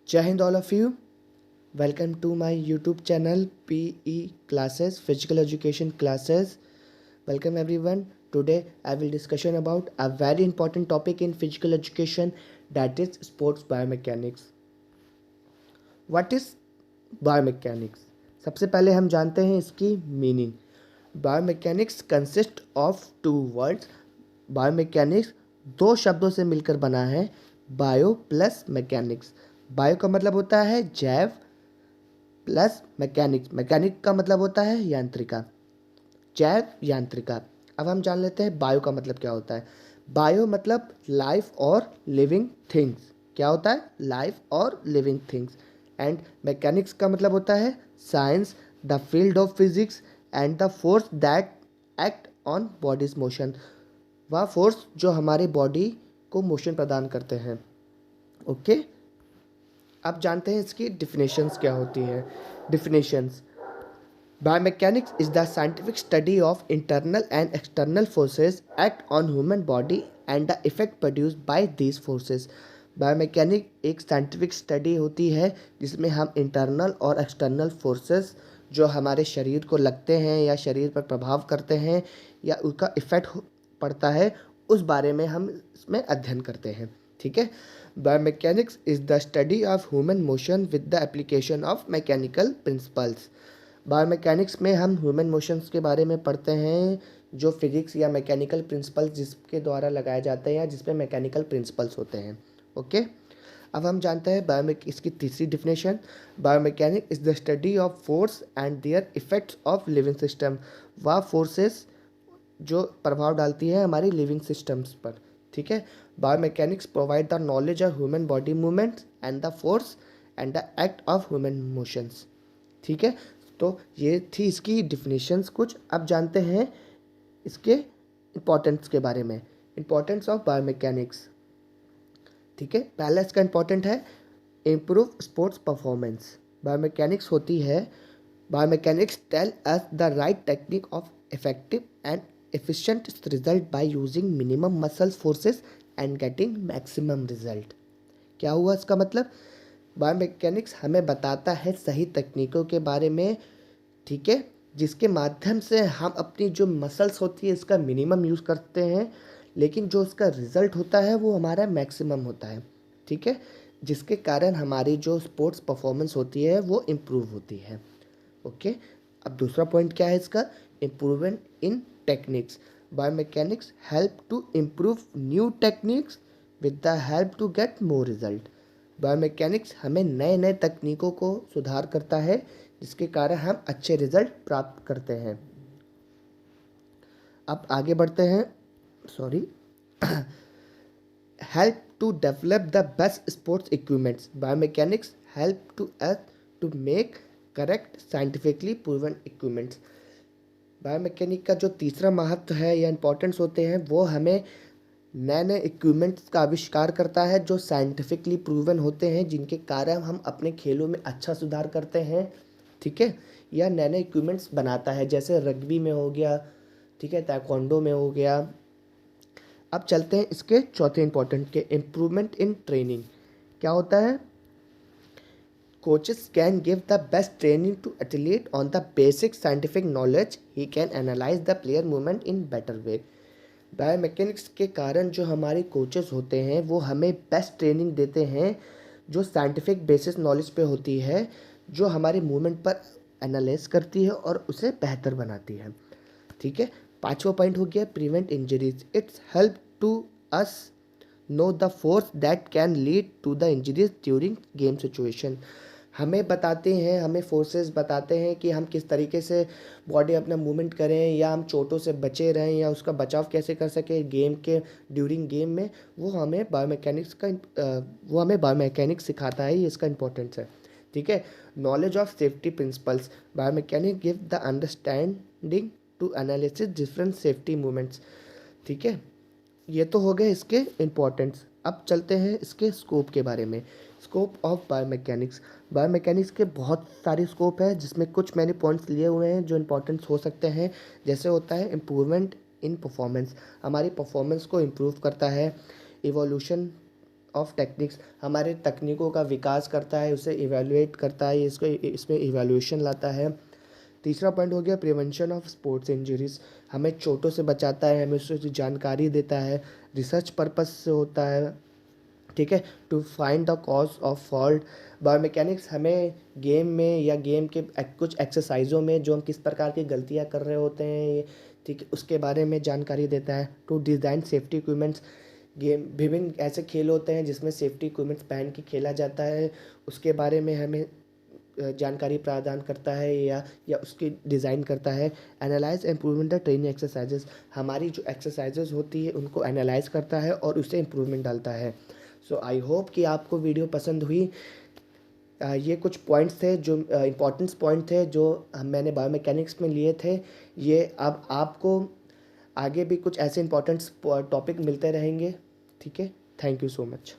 जय Hind all of you. Welcome to my YouTube channel PE classes, physical education classes. Welcome everyone. Today I will discussion about a very important topic in physical education, that is sports biomechanics. What is biomechanics? सबसे पहले हम जानते हैं इसकी meaning. Biomechanics consist of two words. Biomechanics दो शब्दों से मिलकर बना है, बायो प्लस मैकेनिक्स। बायो का मतलब होता है जैव, प्लस मैकेनिक्स, मैकेनिक का मतलब होता है यांत्रिका, जैव यांत्रिका। अब हम जान लेते हैं बायो का मतलब क्या होता है। बायो मतलब लाइफ और लिविंग थिंग्स। क्या होता है? लाइफ और लिविंग थिंग्स। एंड मैकेनिक्स का मतलब होता है science, the field of physics and the force that act on bodies motion. वह फोर्स जो हमारे बॉडी को मोशन प्रदान करते हैं। ओके, अब जानते हैं इसकी डिफिनेशंस क्या होती है। Definitions: Biomechanics is the scientific study of internal and external forces act on human body and the effect produced by these forces. Biomechanic एक साइंटिफिक स्टडी होती है जिसमें हम इंटरनल और एक्सटर्नल फोर्सेस जो हमारे शरीर को लगते हैं या शरीर पर प्रभाव करते हैं या उसका इफ़ेक्ट पड़ता है, उस बारे में हम इसमें अध्ययन करते हैं। ठीक है। Biomechanics is the study of human motion with the application of mechanical principles. Biomechanics में हम ह्यूमन मोशंस के बारे में पढ़ते हैं, जो फिजिक्स या मैकेनिकल प्रिंसिपल्स जिसके द्वारा लगाए जाते हैं या जिस पे मैकेनिकल प्रिंसिपल्स होते हैं। ओके, अब हम जानते हैं इसकी तीसरी definition. Biomechanic is the study of force and there effects of living system. वह फोर्सेस जो प्रभाव डालती है हमारी लिविंग सिस्टम्स पर। ठीक है। Biomechanics provide the knowledge of human body movements and the force and the act of human motions. ठीक है। तो ये थी इसकी डिफिनेशंस कुछ। अब जानते हैं इसके इम्पोर्टेंस के बारे में। Importance of biomechanics. ठीक है, पहला इसका इम्पोर्टेंट है इम्प्रूव स्पोर्ट्स परफॉर्मेंस। बायोमैकेनिक्स होती है, biomechanics tell us the right technique of effective and efficient result by using minimum muscle forces and getting maximum result. क्या हुआ इसका मतलब? बायोमैकेनिक्स हमें बताता है सही तकनीकों के बारे में, ठीक है, जिसके माध्यम से हम अपनी जो मसल्स होती है इसका मिनिमम यूज़ करते हैं, लेकिन जो उसका रिज़ल्ट होता है वो हमारा मैक्सिमम होता है। ठीक है, जिसके कारण हमारी जो स्पोर्ट्स परफॉर्मेंस होती है वो इम्प्रूव होती है। ओके, अब दूसरा पॉइंट क्या है इसका? Improvement in techniques. Biomechanics help to improve new techniques with the help to get more result. Biomechanics हमें नए नए तकनीकों को सुधार करता है, जिसके कारण हम अच्छे रिजल्ट प्राप्त करते हैं। अब आगे बढ़ते हैं। Sorry help to develop the best sports equipments. Biomechanics help to us to make correct scientifically proven equipments. Biomechanic का जो तीसरा महत्व है या इम्पोर्टेंस होते हैं, वो हमें नए नए इक्विपमेंट्स का आविष्कार करता है जो साइंटिफिकली प्रूवन होते हैं, जिनके कारण हम अपने खेलों में अच्छा सुधार करते हैं। ठीक है, या नए नए इक्विपमेंट्स बनाता है, जैसे रग्बी में हो गया, ठीक है, ताइक्वांडो में हो गया। अब चलते हैं इसके चौथे इंपॉर्टेंट के, इम्प्रूवमेंट इन ट्रेनिंग। क्या होता है? Coaches can give the best training to athlete on the basic scientific knowledge. He can analyse the player movement in better way. Biomechanics के कारण जो हमारे कोचेस होते हैं वो हमें बेस्ट ट्रेनिंग देते हैं, जो साइंटिफिक बेसिस नॉलेज पे होती है, जो हमारे मूवमेंट पर एनालाइज करती है और उसे बेहतर बनाती है। ठीक है, पांचवा पॉइंट हो गया prevent injuries. It's help to us know the force that can lead to the injuries during game situation. हमें बताते हैं, हमें फोर्सेस बताते हैं कि हम किस तरीके से बॉडी अपना मूवमेंट करें या हम चोटों से बचे रहें या उसका बचाव कैसे कर सकें गेम के ड्यूरिंग गेम में। वो हमें बायोमैकेनिक्स सिखाता है, ये इसका इंपॉर्टेंस है। ठीक है, knowledge of safety principles. Biomechanic give the understanding to analysis different safety movements. ठीक है, ये तो हो गए इसके इम्पोर्टेंट्स। अब चलते हैं इसके स्कोप के बारे में। Scope of biomechanics. बायोमैकेनिक्स के बहुत सारे स्कोप है, जिसमें कुछ मैंने पॉइंट्स लिए हुए हैं जो इम्पोर्टेंट्स हो सकते हैं। जैसे होता है इम्प्रूवमेंट इन परफॉर्मेंस, हमारी परफॉर्मेंस को इम्प्रूव करता है। इवोल्यूशन ऑफ टेक्निक्स, हमारे तकनीकों का विकास करता है, उसे इवेलुएट करता है, इसको इसमें इवेल्यूशन लाता है। तीसरा पॉइंट हो गया प्रिवेंशन ऑफ स्पोर्ट्स इंजरीज, हमें चोटों से बचाता है, हमें उससे जानकारी देता है, रिसर्च पर्पस से होता है, ठीक है। To find the cause of fault, biomechanics हमें गेम में या गेम के कुछ एक्सरसाइजों में जो हम किस प्रकार की गलतियां कर रहे होते हैं, ठीक है, उसके बारे में जानकारी देता है। To design safety equipments, game विभिन्न ऐसे खेल होते हैं जिसमें सेफ्टी इक्विपमेंट्स पहन के खेला जाता है, उसके बारे में हमें जानकारी प्रदान करता है या उसकी डिज़ाइन करता है। Analyse improvement the training exercises, हमारी जो एक्सरसाइजेस होती है उनको एनालाइज करता है और उससे इम्प्रूवमेंट डालता है। सो आई होप कि आपको वीडियो पसंद हुई। ये कुछ पॉइंट्स थे जो इम्पोर्टेंस पॉइंट थे जो मैंने बायोमैकेनिक्स में लिए थे। ये अब आपको आगे भी कुछ ऐसे इम्पोर्टेंट्स टॉपिक मिलते रहेंगे, ठीक है। Thank you so much.